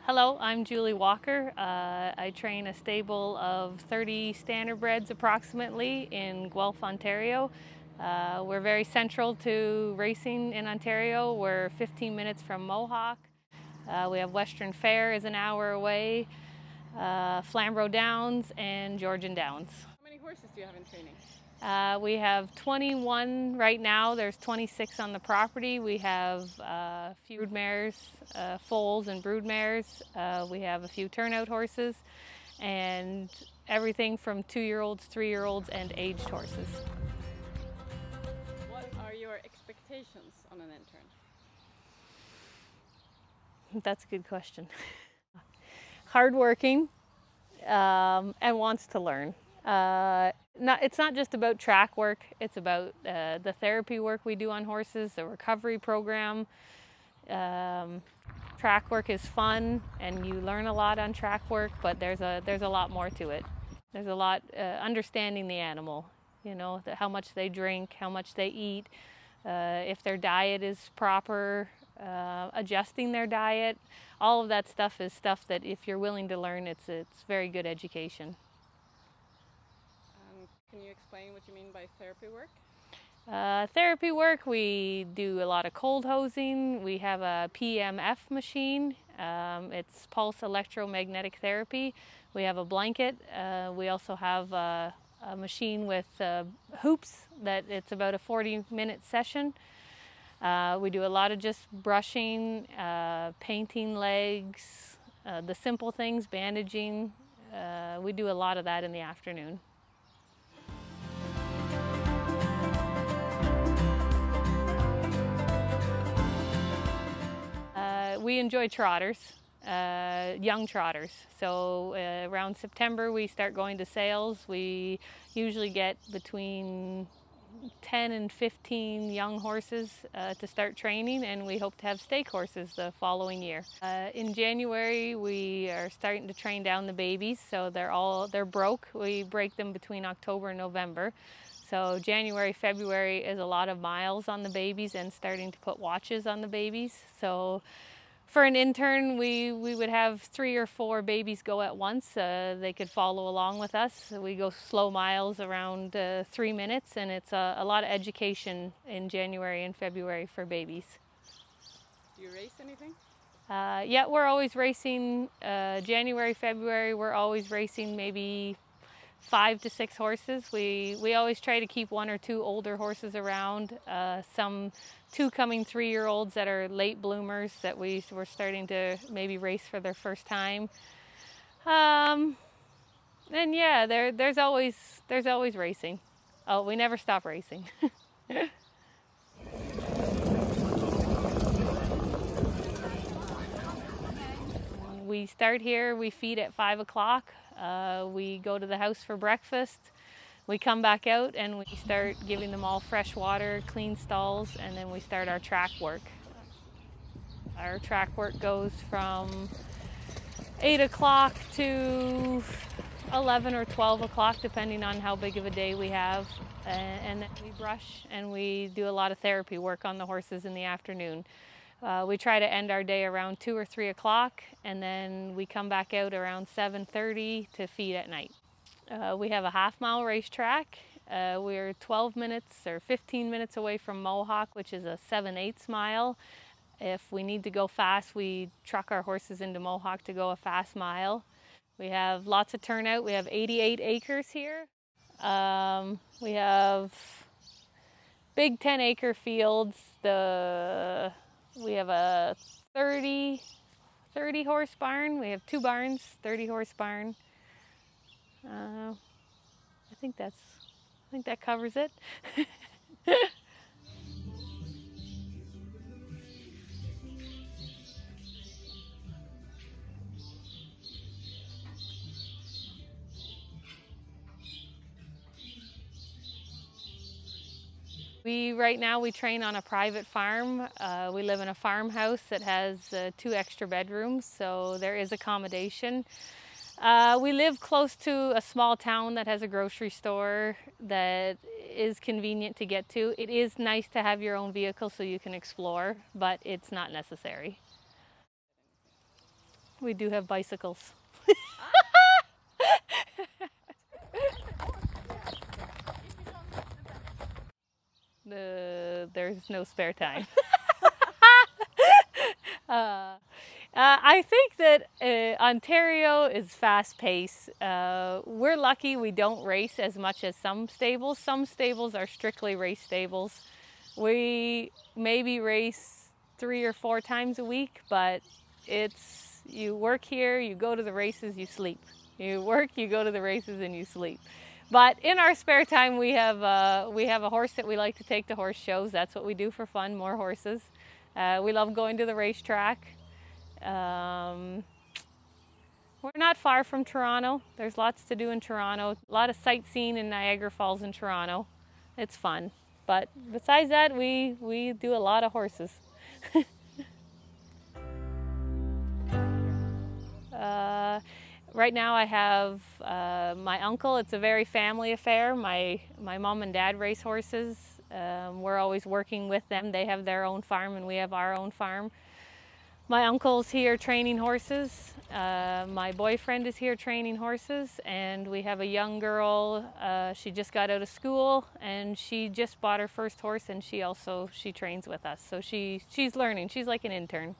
Hello, I'm Julie Walker. I train a stable of 30 standardbreds approximately in Guelph, Ontario. We're very central to racing in Ontario. We're 15 minutes from Mohawk. We have Western Fair is an hour away, Flamborough Downs and Georgian Downs. How many horses do you have in training? We have 21 right now. There's 26 on the property. We have a few brood mares, foals and brood mares. We have a few turnout horses and everything from 2-year-olds, 3-year-olds and aged horses. What are your expectations on an intern? That's a good question. Hardworking and wants to learn. It's not just about track work, it's about the therapy work we do on horses, the recovery program. Track work is fun and you learn a lot on track work, but there's a lot more to it. There's a lot understanding the animal, you know, how much they drink, how much they eat, if their diet is proper, adjusting their diet. All of that stuff is stuff that if you're willing to learn, it's very good education. Can you explain what you mean by therapy work? Therapy work, we do a lot of cold hosing. We have a PMF machine. It's pulse electromagnetic therapy. We have a blanket. We also have a machine with hoops that it's about a 40-minute session. We do a lot of just brushing, painting legs, the simple things, bandaging. We do a lot of that in the afternoon. We enjoy trotters, young trotters. So around September we start going to sales. We usually get between 10 and 15 young horses to start training, and we hope to have stake horses the following year. In January we are starting to train down the babies, so they're broke. We break them between October and November. So January, February is a lot of miles on the babies and starting to put watches on the babies. So for an intern, we would have 3 or 4 babies go at once. They could follow along with us. We go slow miles around 3 minutes, and it's a lot of education in January and February for babies. Do you race anything? Yeah, we're always racing. January, February, we're always racing maybe 5 to 6 horses. We always try to keep 1 or 2 older horses around. Some 2 coming 3-year-olds that are late bloomers that we're starting to maybe race for their first time. And yeah, there's always racing. Oh, we never stop racing. We start here, we feed at 5 o'clock. We go to the house for breakfast. We come back out and we start giving them all fresh water, clean stalls, and then we start our track work. Our track work goes from 8 o'clock to 11 or 12 o'clock, depending on how big of a day we have. And then we brush and we do a lot of therapy work on the horses in the afternoon. We try to end our day around 2 or 3 o'clock, and then we come back out around 7:30 to feed at night. We have a half-mile racetrack. We're 12 minutes or 15 minutes away from Mohawk, which is a 7/8 mile. If we need to go fast, we truck our horses into Mohawk to go a fast mile. We have lots of turnout. We have 88 acres here. We have big 10-acre fields. We have a 30 horse barn. We have 2 barns, 30 horse barn. I think that covers it. Right now we train on a private farm. We live in a farmhouse that has 2 extra bedrooms, so there is accommodation. We live close to a small town that has a grocery store that is convenient to get to. It is nice to have your own vehicle so you can explore, but it's not necessary. We do have bicycles. There's no spare time. I think that Ontario is fast-paced. We're lucky we don't race as much as some stables. Some stables are strictly race stables. We maybe race 3 or 4 times a week, but it's, you work here, you go to the races, you sleep. You work, you go to the races, and you sleep. But in our spare time, we have a horse that we like to take to horse shows. That's what we do for fun, more horses. We love going to the racetrack. We're not far from Toronto. There's lots to do in Toronto. A lot of sightseeing in Niagara Falls in Toronto. It's fun. But besides that, we do a lot of horses. Right now I have my uncle. It's a very family affair. My mom and dad race horses. We're always working with them. They have their own farm and we have our own farm. My uncle's here training horses. My boyfriend is here training horses, and we have a young girl. She just got out of school and she just bought her first horse, and she trains with us. So she's learning. She's like an intern.